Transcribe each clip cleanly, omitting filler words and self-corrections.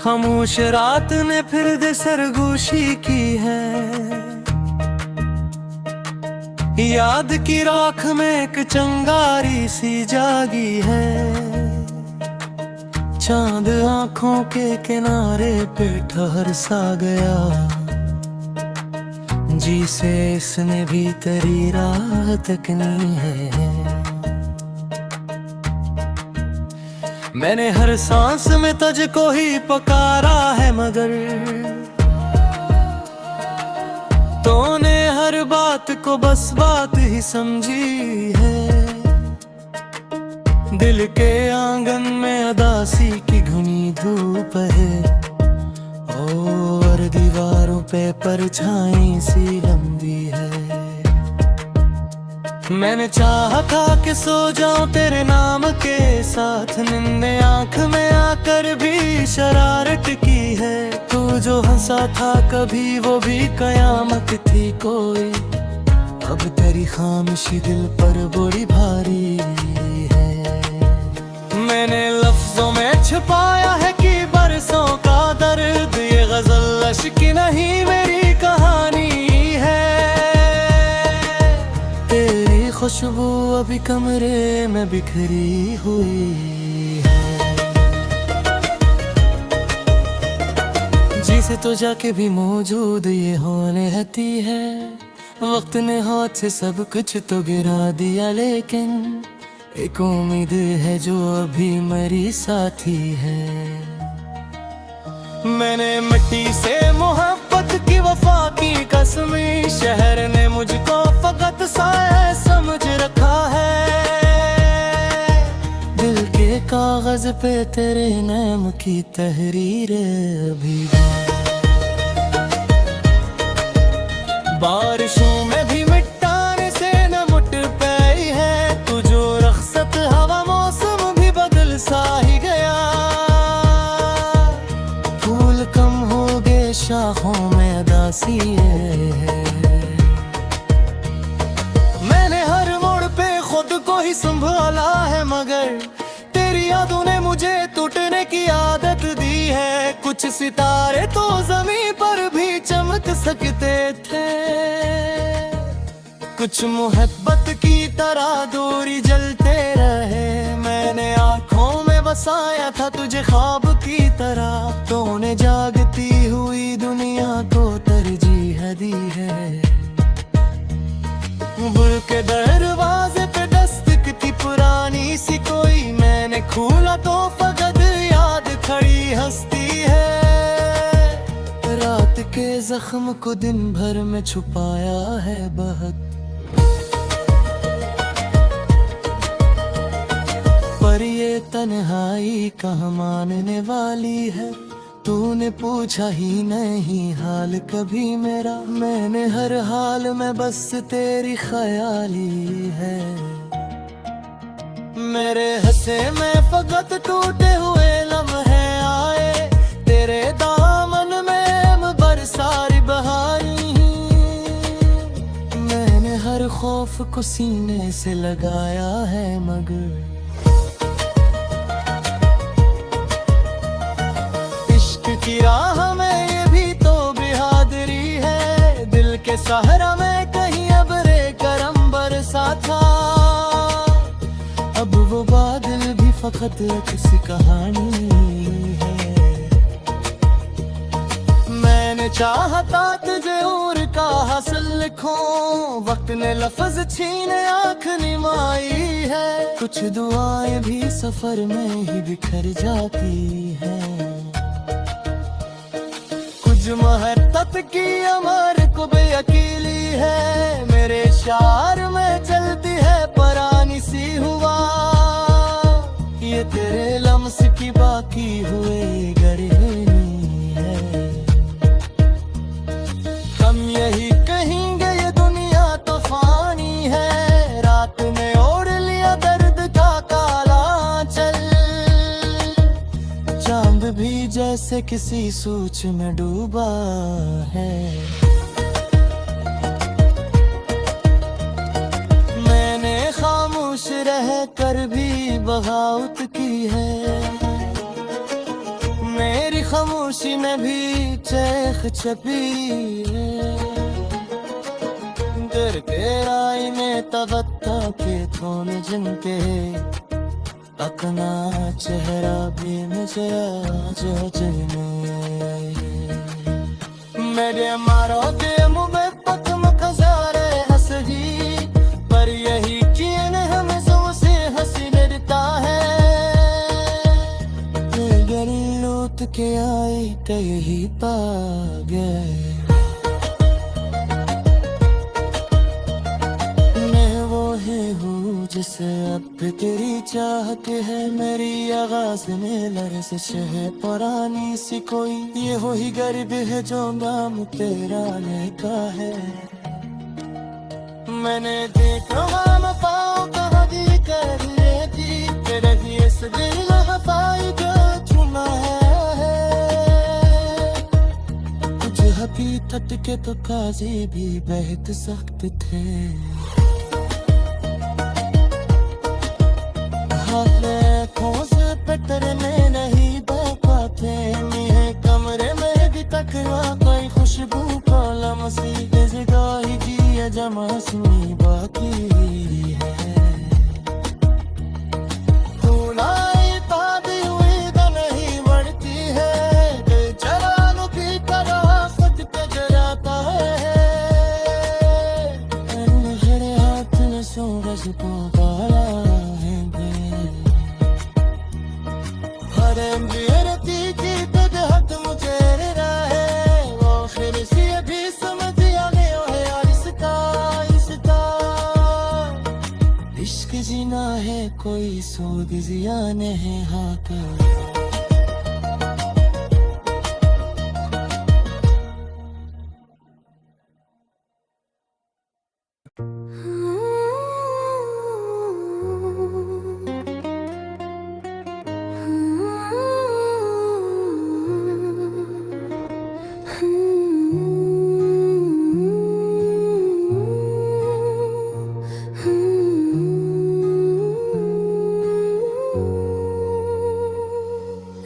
खामोश रात ने फिर दे सरगोशी की है। याद की राख में एक चंगारी सी जागी है। चांद आंखों के किनारे पे ठहर सा गया। जी से इसने भी तेरी राह तकनी है। मैंने हर सांस में तुझको ही पुकारा है, मगर तूने हर बात को बस बात ही समझी है। दिल के आंगन में उदासी की घनी धूप है, और दीवारों पे परछाई सी लंबी है। मैंने चाहा था कि सो जाऊं तेरे नाम के साथ, नींद आंख में आकर भी शरारत की है। तू जो हंसा था कभी वो भी कयामत थी कोई। अब तेरी खामोशी दिल पर बड़ी भारी है। मैंने लफ्जों में छुपाया है कि बरसों का दर्द, ये गजल अश्क नहीं मेरी कहानी है। तेरी खुशबू अभी कमरे में बिखरी हुई है। जिसे तो जाके भी मौजूद ये होने रहती है। वक्त ने हाथ से सब कुछ तो गिरा दिया, लेकिन एक उम्मीद है जो अभी मेरी साथी है। मैंने मिट्टी से मोहब्बत की वफा की कसमी, शहर ने मुझको फकत सा समझ रखा है। दिल के कागज पे तेरे नाम की तहरीर अभी बारिशों में भी मिटाने से न मुट पाई है। तू जो रख्सत हवा मौसम भी बदल सा ही गया। फूल कम हो गए शाखों में उदासी है। मैंने हर मोड़ पे खुद को ही संभाला है, मगर तेरी यादों ने मुझे टूटने की आदत दी है। कुछ सितारे तो ज़मीं पर भी चमक सकते थे, कुछ मोहब्बत की तरह दूरी जलते रहे। मैंने आँखों में बसाया था तुझे ख्वाब की तरह, तूने जागती हुई दुनिया को तरजीह दी है। बुल के दरवाजे पे दस्तक थी पुरानी सी कोई, मैंने खोला तो फकत याद खड़ी हंसती है। रात के जख्म को दिन भर में छुपाया है बहुत, पर ये तन्हाई कहाँ मानने वाली है। तूने पूछा ही नहीं हाल कभी मेरा, मैंने हर हाल में बस तेरी ख्याली है। मेरे हंसे में फकत टूटे हुए लम्हे आए, तेरे दामन में बरसारी बहारी। मैंने हर खौफ को सीने से लगाया है, मगर की राह में ये भी तो बहादुरी है। दिल के सहरा में कहीं अब रे करम बरसा था, अब वो बादल भी फकत किसी कहानी है। मैंने चाहता तुझे और का हासिल लिखूं, वक्त ने लफ्ज छीने आँख निमाई है। कुछ दुआएं भी सफर में ही बिखर जाती है। मोहब्बत की अमर को बेअकीली है, मेरे शार में चलती है परानी सी हुआ। ये तेरे लम्स की बाकी हुए गरहनी है। हम यही कहेंगे ये दुनिया तो फानी है। रात ने ओढ़ लिया दर्द का काला आंचल, चांद भी जैसे किसी सोच में डूबा है। मैंने खामोश रह कर भी बगावत की है। मेरी खामोशी में भी चेख छपी है। दिल के आईने तबत्ता के थोन जिनके अपना चेहरा भी मुझे आज हजने मेरे मारो के मुँह में पकम खजारे हंस ही पर यही चीन हमें से हंसी डरता है। लौट के आई तो यही पा गए जिसे अब तेरी चाहत है मेरी आवाज में लर्जिश है पुरानी सी कोई ये हो ही गरीब है जो नाम तेरा लेता है। मैंने देखा हम पाओ कहाँ दी कर लेती तेरे ही इस दिल हफाई जो चुना है। कुछ हकीकत के तो काजी भी बेहद सख्त थे। में नहीं पाते कमरे में भी तकवा कोई खुशबू को लमसी जगाही की जमा सुनी बाकी है। फूलाई पादी हुई तो नहीं बढ़ती है जलानु की तरह खुद पे जलाता है। खड़े हाथ में सूरज को बाला जीना है कोई सोग जियान है हाँ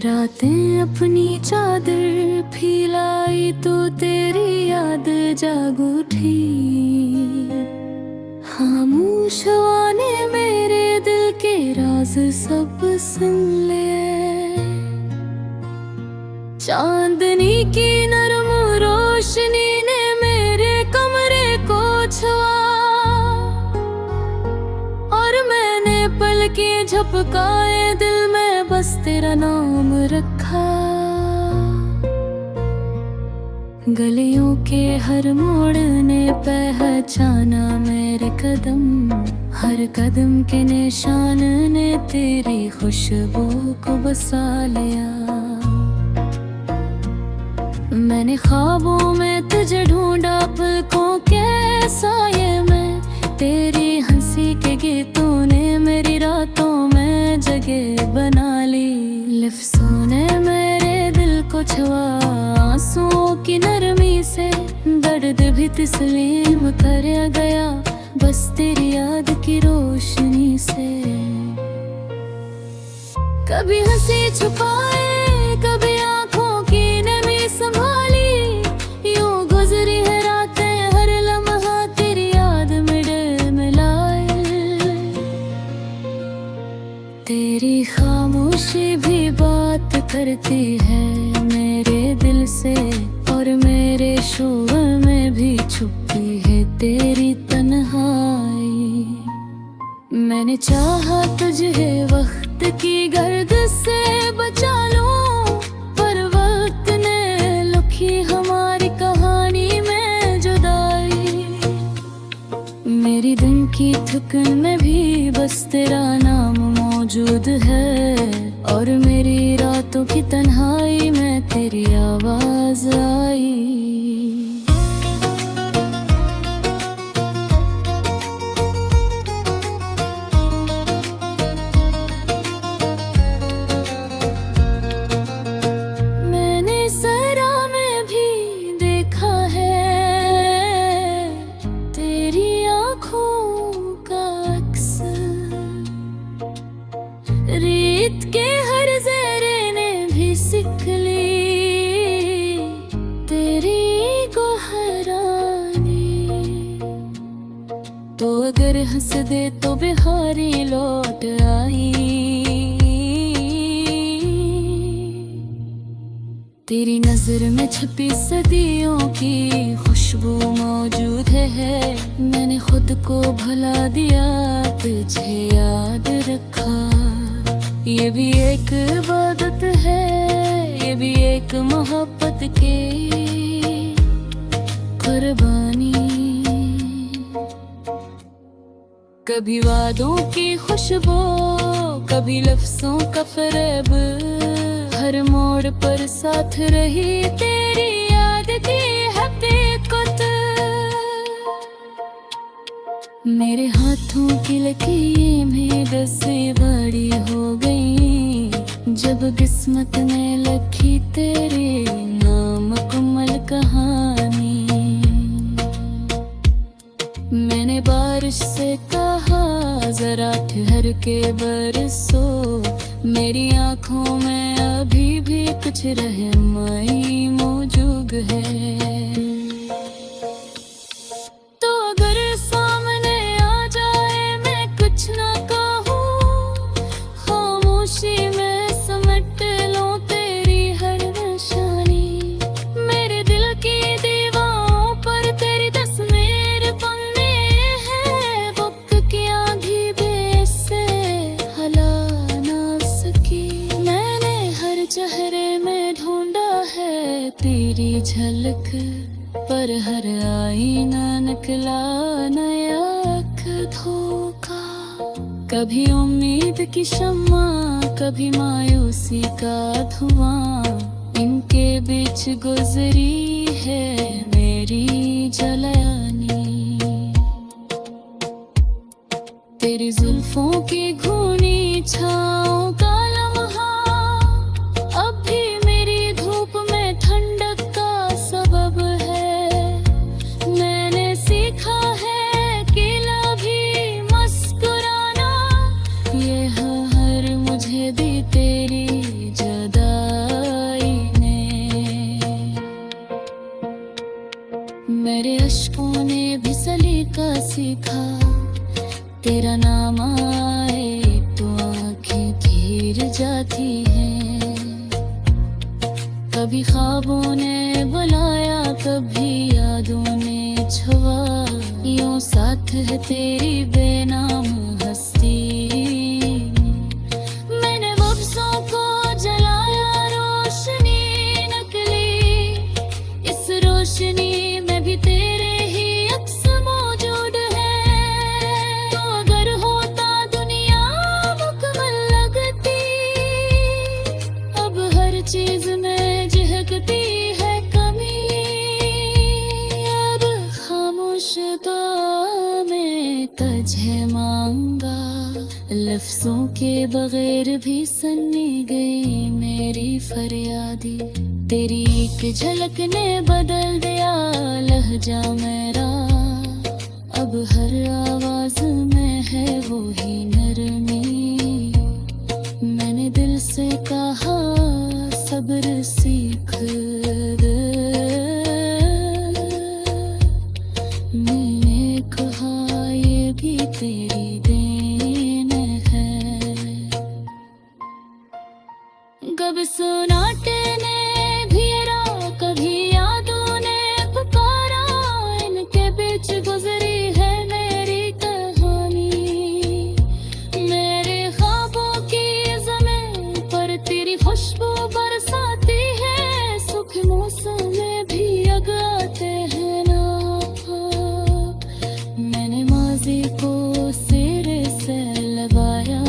रातें अपनी चादर फैलाई तो तेरी याद जाग उठी। खामोश हवा ने मेरे दिल के राज सब सुन लिए। चांदनी की नरम रोशनी ने मेरे कमरे को छुआ और मैंने पलकें झपकाए दिल में बस तेरा नाम रखा। गलियों के हर मोड़ ने पहचाना मेरे कदम, हर कदम के निशान ने तेरी खुशबू को बसा लिया। मैंने ख्वाबों में तुझे ढूंढा पलकों के साये में, तेरी हंसी के गीतों ने मेरी रातों में जगह बना ली। लफ्ज़ों ने मेरे दिल को छुआ आंसुओं की नरमी से, दर्द भी तस्लीम कर गया बस तेरी याद की रोशनी से। कभी हंसी छुपाए कभी आंखों की नमी संभाली, यूं गुजरी है रातें हर लम्हा तेरी याद में दिल मिलाए। तेरी खामोशी भी बात करती है मेरे दिल से, और मेरे शोर में भी छुपी है तेरी तन्हाई। मैंने चाहा तुझे वक्त की गर्द से बचा लूं, पर वक्त ने लिखी हमारी कहानी में जुदाई। मेरी दिन की थकन में भी बस तेरा नाम मौजूद है, और मेरी रातों की तन्हाई में तेरी आवाज आई। रेत के हर जरे ने भी सीख ली अगर हंस दे तो बिहारी लौट आई। तेरी नजर में छपी सदियों की खुशबू मौजूद है। मैंने खुद को भुला दिया, तुझे याद रखा। ये भी एक इबादत है, ये भी एक मोहब्बत की कुर्बानी। कभी वादों की खुशबू, कभी लफ्जों का फरेब, हर मोड़ पर साथ रही तेरी याद की हकीकत। मेरे हाथों की लकीरें में दसे बड़ी हो गई, जब किस्मत में लिखी तेरे नाम मुकम्मल कहानी। मैंने बारिश से कहा जरा ठहर के बरसो, मेरी आंखों में अभी भी कुछ रहमई मौजूद है। तो अगर सामने आ जाए मैं कुछ ना कहूँ, खामोशी में समट लूं तेरी हर निशानी। मेरे दिल की दीवारों पर तेरी तस्वीर बने हैं, वक्त की आंधी भी इससे हला ना सकी। मैंने हर चेहरे में ढूंढा है तेरी झलक, पर हर आईना निकला नया धोखा। कभी उम्मीद की शम्मा, कभी मायूसी का धुआं, इनके बीच गुजरी है मेरी जलानी। तेरी जुल्फों की घूनी छाँव का लम्हा अब भी मेरी धूप में ठंडक का सबब है। मैंने सीखा है कि कभी मुस्कुराना, ये हर मुझे दी तेरी जुदाई ने। मेरे अश्कों ने भी सलीका सीखा, तेरा नाम आए तो आंखें भीर जाती हैं। कभी ख्वाबों ने बुलाया, कभी यादों ने छुआ, यूं साथ है तेरी बेनाम हस्ती। मैंने लफ्जों को जलाया, रोशनी नकली, इस रोशनी में भी तेरे ही अक्स मौजूद है। तो अगर होता दुनिया मुकम्मल लगती, अब हर चीज में झलकती है कमी। अब खामोश तो मैं तुझे मांगा, लफ्जों के बगैर भी सुनी गई मेरी फरियादी। तेरी एक झलक ने बदल दिया लहजा मेरा, अब हर आवाज में है वो ही नरमी। मैंने दिल से कहा सब्र सीख, मैंने कहा ये भी तेरी देन है। कब सुनाटे ने घेरा, कभी यादों ने पुकारा, इनके बीच गुजरी है मेरी कहानी। मेरे ख्वाबों की ज़मीन पर तेरी खुशबू बरसाती है, सुख मौसम में भी आते हैं ना। मैंने माजी को सिरे से लगाया,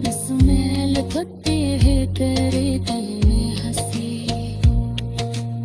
इसमें लिपटती है तेरे दिल में हंसी।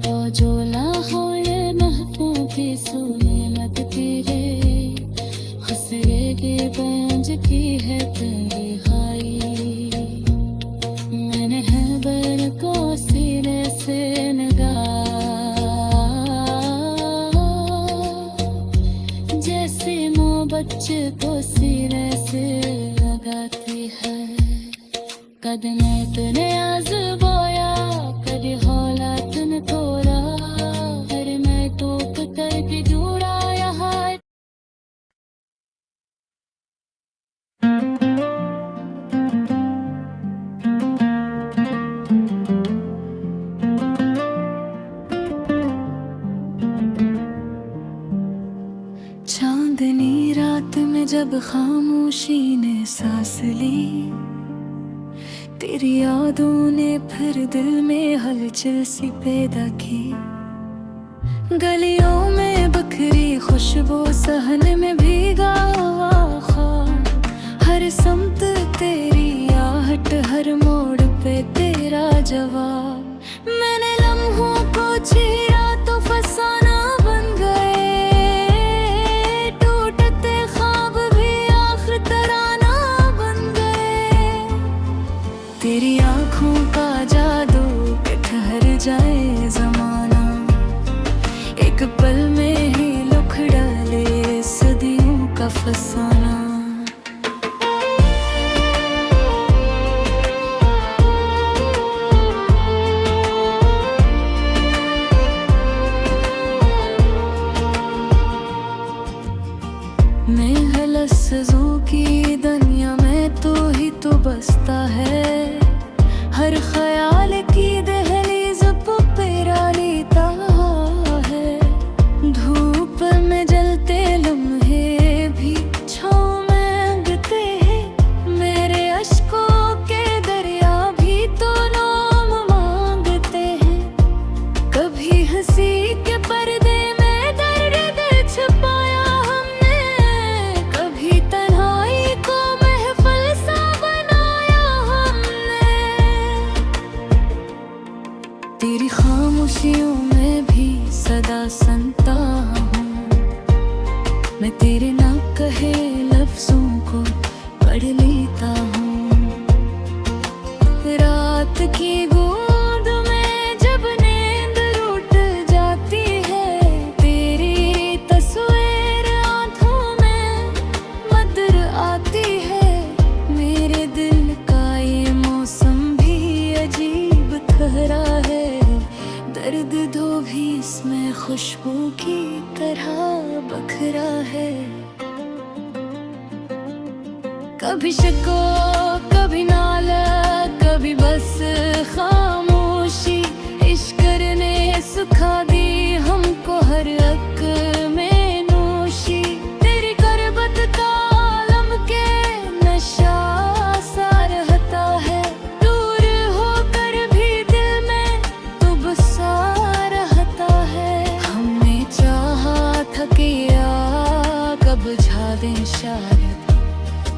तो जोला हो ये महफूं की सुने लगती है, खसरे की बंज की है तेरी हाई। मैंने है बर को सिरे से जैसे मोहब्बत को सिरे से लगाती है। कदमे तूने आज़माया, कभी हौला तूने तोड़ा, हर मैं तो करके दूर चांदनी रात में जब खामोशी ने सांस ली, तेरी यादों ने फिर दिल में हलचल सी पैदा की। गलियों में बखरी खुशबू, सहन में भीगा हुआ ख्वाब, हर समत तेरी आहट, हर मोड़ पे तेरा जवाब। मैंने लम्हों को चीरा तो फसाना बन गए, टूटते ख्वाब भी आखिर तराना बन गए। तेरी आंखों का जादू के ठहर जाए जमाना, एक पल में ही लुक डाले सदियों का फसाना। मैं है लफ्ज़ों की दुनिया में तो ही तो बसता है, हर ख्याल की दहलीज़ पे लेता है। धूप में जलते लम्हे भी छाँव मांगते हैं, मेरे अश्कों के दरिया भी तो नाम मांगते हैं। कभी हंसी के पर्दे में दर्द छुपाया हमने, कभी तन्हाई को महफिल सा बनाया हमने। तेरी खामोशियों में भी सदा सुनता हूँ, मैं तेरे ना कहे लफ्जों को पढ़ लेता हूँ। रात की गूंज में जब नींद रूठ जाती है, तेरी तस्वीर आंखों में मदर आती है। मेरे दिल का ये मौसम भी अजीब ठहरा है, दर्द दो भी इसमें खुशबू की तरह बखरा है। कभी शको कभी नाला, कभी बस खामोशी, इश्क ने सुखा दी हमको हर हक में नोशी। तेरी करबत का आलम के नशा सा रहता है, दूर होकर भी दिल में तू बसा रहता है। हमने चाहा था कि आग बुझा दें शायद,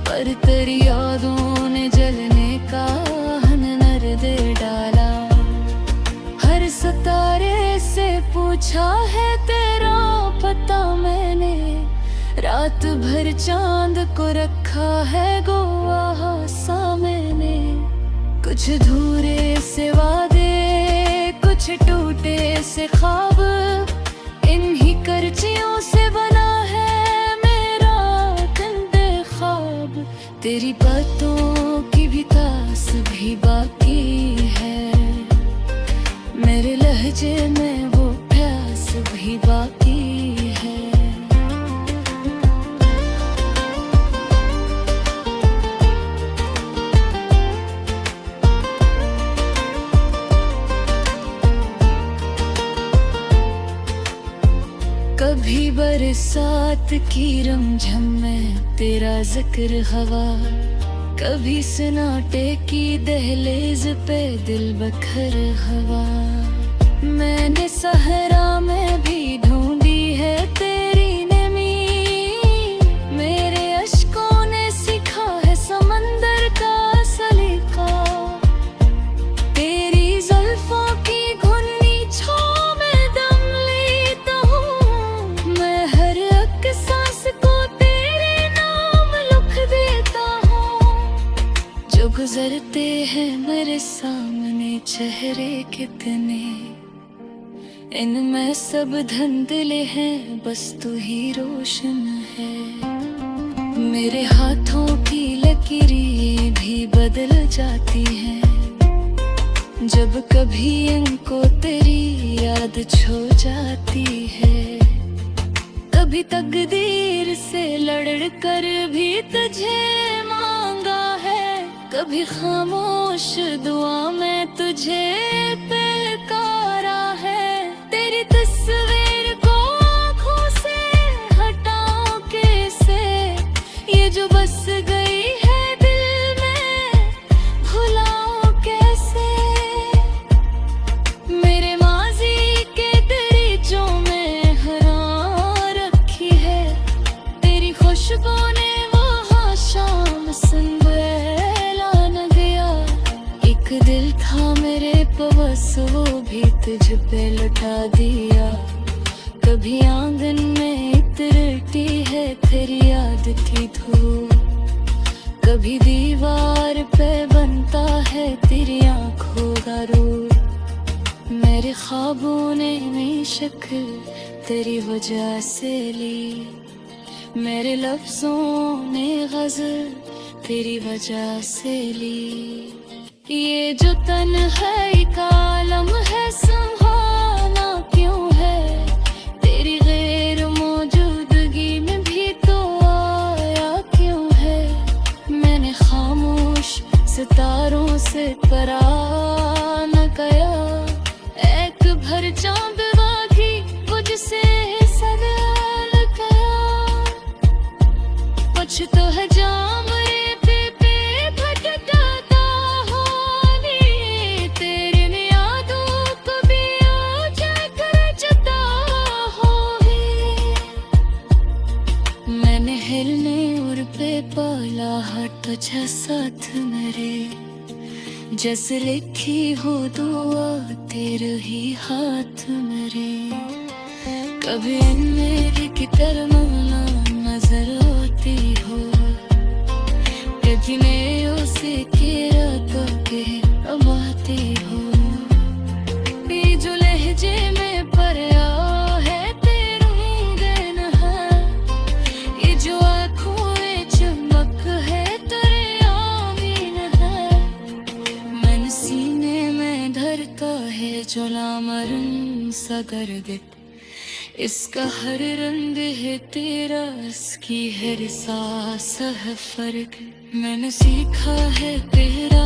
पर तेरी यादों ने जलने का हनर दे डाला। हर सितारे से पूछा है तेरा पता मैंने, रात भर चांद को रखा है गोवा सा मैंने। कुछ धूरे से वादे, कुछ टूटे से ख्वाब, इन्हीं करचियों से बना है मेरा जिंदे ख्वाब। तेरी बातों की भी तास भी बाकी है, मेरे लहजे में वो प्यास भी बाकी है। कभी बरसात की रमझम में तेरा जिक्र हवा, कभी सन्नाटे की दहलीज पे दिल बखर हवा। मैंने सहरा में भी ढूंढी है तेरी नमी, मेरे अश्कों ने सीखा है समंदर का सलीका। तेरी जुल्फों की घुन्नी छाँव में दम लेता हूँ, मैं हर एक सांस को तेरे नाम लिख देता हूँ। जो गुजरते हैं मेरे सामने चेहरे कितने, इनमें सब धुंधले हैं बस तू ही रोशन है। मेरे हाथों की लकीरें भी बदल जाती हैं, जब कभी इनको तेरी याद छो जाती है। कभी तकदीर से लड़ कर भी तुझे मांगा है, कभी खामोश दुआ में तुझे पुकारा है। तेरी तस्वीर को आँखों से हटा के तुझ पे लुटा दिया। कभी आंगन में इतरती है तेरी याद की धूप, कभी दीवार पे बनता है तेरी आंखों का रूप। मेरे ख्वाबों ने नई शक्ल तेरी वजह से ली, मेरे लफ्जों ने गजल तेरी वजह से ली। ये जो तन्हाई का आलम है संभालना क्यों है, तेरी गैर मौजूदगी में भी तो आया क्यों है। मैंने खामोश सितारों से परा न गया, एक भर चांद बाकी मुझसे सवाल गया। कुछ तो है जाम रे पे भटकाता हो नी, तेरी यादों को भी आ जाकर जता होगी। मैंने हिलने उड़ पे पाला हाथ तुझे साथ मेरे, जैसे लिखी हो दुआ तेरे ही हाथ मेरे। कभी मेरी की तरह नजर आती हो, कभी मैं उसे के रातों के रवाती हो। ये जो लहजे में परया है तेरी देन है, ये जो आँखों में चमक है तेरे आमीन है। मन सीने में धरता है जो लामरन सा गर्द, इसका हर रंग है तेरा, इसकी हर सांस है फर्क। मैंने सीखा है तेरा